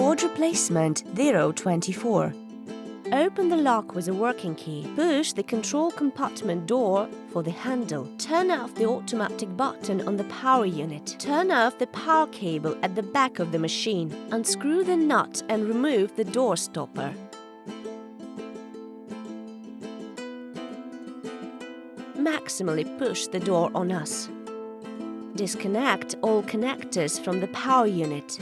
Board replacement 024. Open the lock with a working key. Push the control compartment door for the handle. Turn off the automatic button on the power unit. Turn off the power cable at the back of the machine. Unscrew the nut and remove the door stopper. Maximally push the door on us. Disconnect all connectors from the power unit.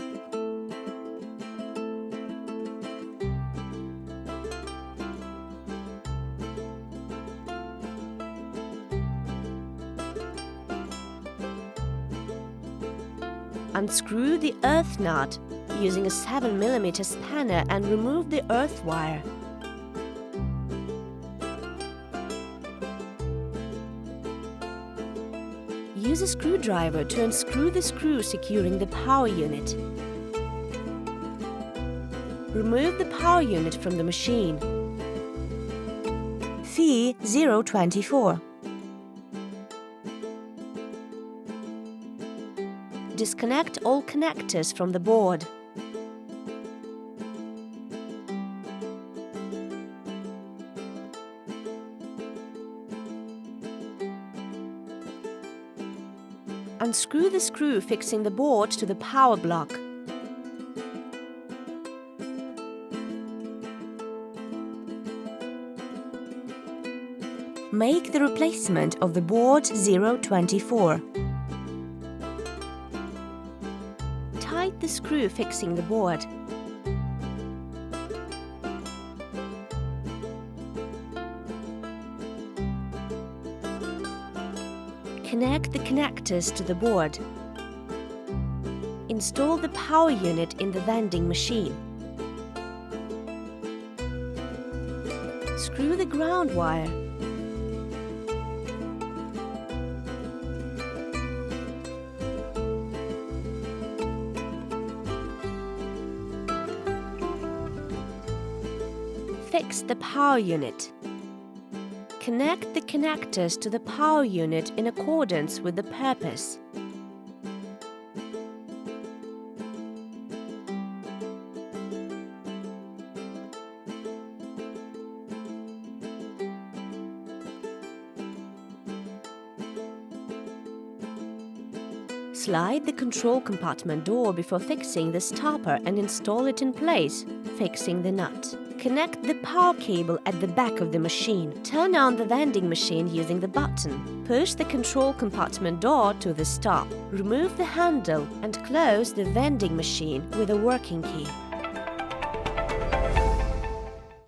Unscrew the earth nut using a 7mm spanner and remove the earth wire. Use a screwdriver to unscrew the screw securing the power unit. Remove the power unit from the machine. Fee 024. Disconnect all connectors from the board. Unscrew the screw fixing the board to the power block. Make the replacement of the board 024. Tighten the screw fixing the board. Connect the connectors to the board. Install the power unit in the vending machine. Screw the ground wire. Fix the power unit. Connect the connectors to the power unit in accordance with the purpose. Slide the control compartment door before fixing the stopper and install it in place, fixing the nut. Connect the power cable at the back of the machine. Turn on the vending machine using the button. Push the control compartment door to the stop. Remove the handle and close the vending machine with a working key.